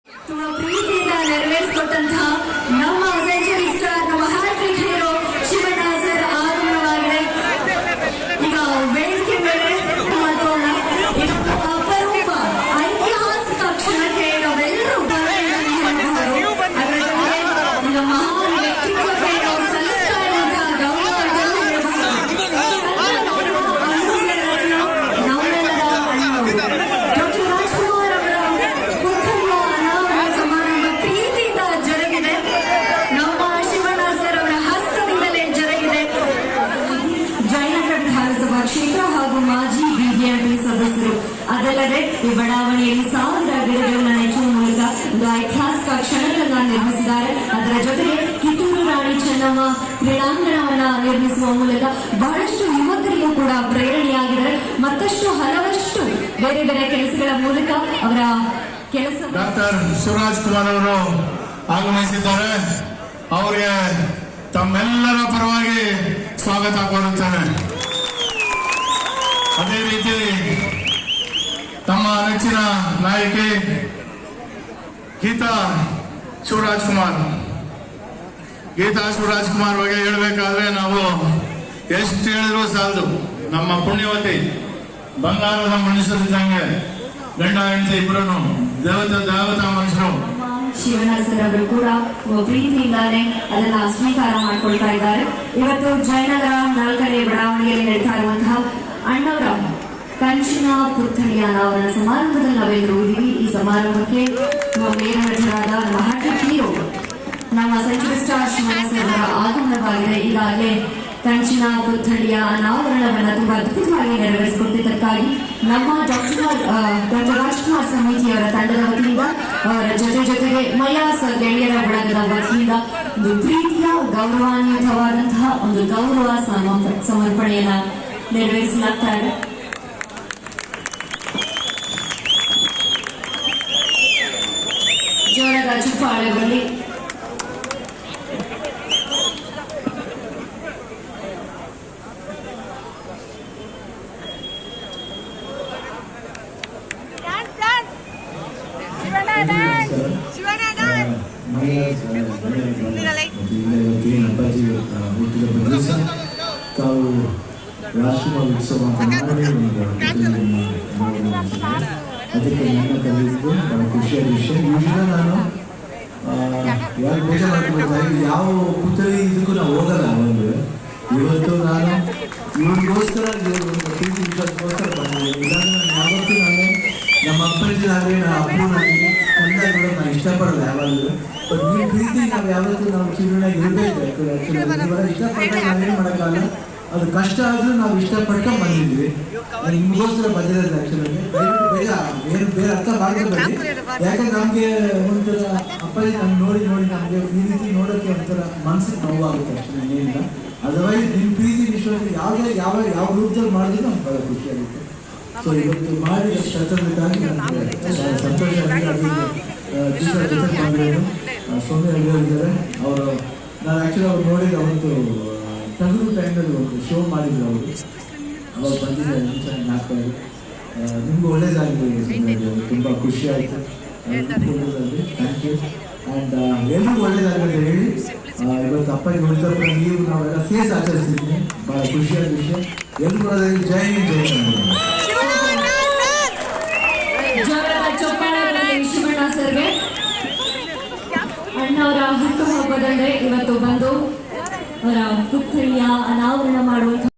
ಪ್ರೀತಿಯಿಂದ ನೆರವೇರಿಸಿಕೊಟ್ಟಂತಹ ನಮ್ಮ century star ನಮ್ಮ ಹ್ಯಾಟ್ರಿಕ್ ಹೀರೋ ಶಿವಣ್ಣ ಸರ್ ಆಗಮನವಾಗಿದೆ. ಈಗ ವೇದಿಕೆ ಮೇಲೆ ಮಾತೋಣ. ಇದೊಂದು ಅಪರೂಪ ಐತಿಹಾಸಿಕ ಕ್ಷಣಕ್ಕೆ ನಾವೆಲ್ಲರೂ ಅದರ ಜೊತೆಗೆ ಒಂದು ಮಹಾನ್ ವ್ಯಕ್ತಿತ್ವಕ್ಕೆ ನಾವು ಸಲ್ಲಿಸ್ತಾ ಇರುವಂತಹ ಗೌರವ ನಮ್ಮೆಲ್ಲರ ಡಾಕ್ಟರ್ ರಾಜ್ಕುಮಾರ್ ಅವರ ಪುತ್ಥಳಿಯ ಅನಾವರಣ ಸಮಾರಂಭ ಪ್ರೀತಿಯಿಂದ ಜರುಗಿದೆ. ನಮ್ಮ ಶಿವಣ್ಣ ಸರ್ ಅವರ ಹಸ್ತದಿಂದಲೇ ಜರುಗಿದೆ. ಜಯನಗರ ವಿಧಾನಸಭಾ ಕ್ಷೇತ್ರ ಹಾಗೂ ಮಾಜಿ ಬಿಬಿಎಂಪಿ ಸದಸ್ಯರು ಅದಲ್ಲದೆ ಈ ಬಡಾವಣೆಯಲ್ಲಿ ಸಾವಿರ ಗಿಡಗಳನ್ನು ನೆಚ್ಚುವ ಮೂಲಕ ಒಂದು ಐತಿಹಾಸಿಕ ಕ್ಷಣಗಳನ್ನ ನಿರ್ಮಿಸಿದ್ದಾರೆ. ಅದರ ಜೊತೆಗೆ ಕಿತ್ತೂರು ರಾಣಿ ಚೆನ್ನಮ್ಮ ಕ್ರೀಡಾಂಗಣವನ್ನ ನಿರ್ಮಿಸುವ ಮೂಲಕ ಬಹಳಷ್ಟು ಯುವಕರಿಗೂ ಕೂಡ ಪ್ರೇರಣೆಯಾಗಿದ್ದಾರೆ. ಮತ್ತಷ್ಟು ಹಲವಷ್ಟು ಬೇರೆ ಬೇರೆ ಕೆಲಸಗಳ ಮೂಲಕ ಅವರ ಕೆಲಸ ಡಾಕ್ಟರ್ ಶಿವರಾಜ್ ಕುಮಾರ್ ಅವರು ಆಗಮಿಸಿದ್ದಾರೆ. ಅವರಿಗೆ ತಮ್ಮೆಲ್ಲರ ಪರವಾಗಿ ಸ್ವಾಗತ ಕೋರುತ್ತೇನೆ. ಅದೇ ರೀತಿ ತಮ್ಮ ನೆಚ್ಚಿನ ನಾಯಕಿ ಗೀತಾ ಶಿವರಾಜ್ ಕುಮಾರ್ ಬಗ್ಗೆ ಹೇಳಬೇಕಾದ್ರೆ ನಾವು ಎಷ್ಟು ಹೇಳಿದ್ರು ಸಾಲದು. ನಮ್ಮ ಪುಣ್ಯವತಿ ಬಂಗಾರದ ಮನುಷ್ಯರಿದ್ದಂಗೆ, ಗಂಡ ಹೆಂಡತಿ ಇಬ್ಬರು ದೇವತಾ ಮನುಷ್ಯರು. ಶಿವಣ್ಣ ಸರ್ ಅವರು ಕೂಡ ಪ್ರೀತಿಯಿಂದಾನೆ ಅದನ್ನ ಸ್ವೀಕಾರ ಮಾಡ್ಕೊಳ್ತಾ ಇದ್ದಾರೆ. ಇವತ್ತು ಜಯನಗರ 4ನೇ ಬಡಾವಣೆಯಲ್ಲಿ ನಡೀತಾ ಇರುವಂತಹ ಅಣ್ಣವರ ಕಂಚಿನ ಪುತ್ಥಳಿಯ ಅನಾವರಣ ಸಮಾರಂಭದಲ್ಲಿ ನಾವೆಲ್ಲರೂ ಇದ್ದೀವಿ. ಈ ಸಮಾರಂಭಕ್ಕೆ ಮೇಲ್ಮಠರಾದ ನಮ್ಮ ಹ್ಯಾಟ್ರಿಕ್ ಹೀರೋ ನಮ್ಮ ಸೆಂಚುರಿ ಸ್ಟಾರ್ ಶಿವಣ್ಣ ಸರ್ ಅವರ ಆಗಮನವಾಗಿದೆ. ಈಗಾಗಲೇ ಕಂಚಿನ ಪುತ್ಥಳಿಯ ಅನಾವರಣವನ್ನು ತುಂಬಾ ಅದ್ಭುತವಾಗಿ ನೆರವೇರಿಸಿಕೊಟ್ಟಿದ್ದಕ್ಕಾಗಿ ನಮ್ಮ ಡಾಕ್ಟರ್ ರಾಜ್ಕುಮಾರ್ ಸಮಿತಿಯವರ ತಂಡದ ವತಿಯಿಂದ ಅವರ ಜೊತೆಗೆ ಮಯಾಸ್ ಗೆಳೆಯರ ಬಳಗದ ವತಿಯಿಂದ ಒಂದು ಪ್ರೀತಿಯ ಗೌರವಾನ್ವಿತವಾದಂತಹ ಒಂದು ಗೌರವ ಸಮರ್ಪಣೆಯನ್ನ ನೆರವೇರಿಸಲಾಗ್ತಾ ಇದೆ. ಜೋರಾದ ಚಪ್ಪಾಳೆ ಬರಲಿ. ತಾವು ರಾಷ್ಟ್ರೀಯ ಉತ್ಸವ ಅದಕ್ಕೆ ನನ್ನ ಕಲಿಸಿದ್ದು ಬಹಳ ಖುಷಿಯಾದ ವಿಷಯ. ಯೂಶಲಿ ನಾನು ಯಾರು ಬೇಜಾರು ಮಾಡ್ಕೊಳ್ತಾರೆ, ಯಾವ ಪುತ್ಥಳಿ ಇದಕ್ಕೂ ನಾವು ಹೋಗಲ್ಲ. ಒಂದು ಇವತ್ತು ನಾನು ಇವ್ರಿಗೋಸ್ಕರ ಪ್ರೀತಿ ವಿಶ್ವಾಸಕ್ಕೋಸ್ಕರ ಬಂದಿದ್ದೀನಿ. ಇಲ್ಲಾಂದ್ರೆ ನಾನು ಯಾವತ್ತೂ ನಮ್ಮ ಅಪ್ಪನಾಗಲಿ ನನ್ನ ಅಪ್ಪನಾಗಲಿ ಕಂದ ನೋಡೋದು ನಾನು ಇಷ್ಟಪಡಲ್ಲ ಯಾವಾಗಲೂ. ಬಟ್ ನಿಮ್ಮ ಪ್ರೀತಿ ನಾವು ಯಾವತ್ತೂ ನಾವು ಜೀವನಾಗಿ ಇರಬೇಕು. ಆ್ಯಕ್ಚುಲಿ ಇಷ್ಟಪಟ್ಟಾಗ ನಾವೇನು ಮಾಡೋಕ್ಕಲ್ಲ, ಅದು ಕಷ್ಟ ಆದರೂ ನಾವು ಇಷ್ಟಪಟ್ಕೊಂಡು ಬಂದಿದ್ವಿ. ನಿಮಗೋಸ್ಕರ ಬಂದಿರೋದು. ಆ್ಯಕ್ಚುಲಿ ಬೇರೆ ಅರ್ಥ ಮಾಡ್ಕೋಬೇಡಿ. ಯಾಕಂದ್ರೆ ನಮಗೆ ಒಂಥರ ಅಪ್ಪಾಜಿ ನಮ್ಗೆ ನೋಡಿ ನಮಗೆ ಈ ರೀತಿ ನೋಡೋಕ್ಕೆ ಒಂಥರ ಮನಸ್ಸಿಗೆ ನೋವಾಗುತ್ತೆ. ಆ್ಯಕ್ಚುಲಿ ಏನಿಲ್ಲ, ಅದರ್ವೈಸ್ ನಿಮ್ಮ ಪ್ರೀತಿ ವಿಶ್ವಾಸ ಯಾವ ರೂಪದಲ್ಲಿ ಮಾಡಿದ್ರು ನಮ್ಗೆ ಬಹಳ ಖುಷಿಯಾಗುತ್ತೆ. ಸೊ ಇವತ್ತು ಮಾಡಿ ಸತ್ತದಕ್ಕಾಗಿ ನಮಗೆ ಸಂತೋಷ ಆಗಿ ಸೌಮ್ಯ ಹೇಳಿದ್ದಾರೆ. ಅವರು ನಾನು ಆ್ಯಕ್ಚುಲಿ ಅವ್ರು ನೋಡಿದ ಅವತ್ತು ಟಗರು ಟೈಮಲ್ಲಿ ಒಂದು ಶೋ ಮಾಡಿದ್ರು. ಅವರು ಅವಾಗ ಬಂದಿದ್ದಾರೆ. ಚೆನ್ನಾಗಿ ಜ್ಞಾಪಕ ಇದೆ. ನಿಮಗೂ ಒಳ್ಳೇದಾಗಲಿ. ತುಂಬ ಖುಷಿ ಆಯಿತು. Thank you. ಆ್ಯಂಡ್ ಎಲ್ರಿಗೂ ಒಳ್ಳೇದಾಗಲಿ ಹೇಳಿ ಇವತ್ತು ಅಪ್ಪಾಜಿ ನೋಡಿದಪ್ಪ ನೀವು ನಾವೆಲ್ಲ ಸೇರ್ಸಿ ಆಚರಿಸ್ತಿದ್ದೀನಿ. ಭಾಳ ಖುಷಿಯಾದ ವಿಷಯ. ಎಲ್ರಿಗೂ ಒಳ್ಳೇದಾಗಲಿ. ಜೈ ಹಿಂದ್, ಜೈ ಕನ್ನಡ. ಶಿವಣ್ಣ ಸರ್ಗೆ ಅಣ್ಣವರ ಹುಟ್ಟುಹಬ್ಬದಲ್ಲೇ ಇವತ್ತು ಬಂದು ಅವರ ಪುತ್ಥಳಿಯ ಅನಾವರಣ ಮಾಡುವಂತಹ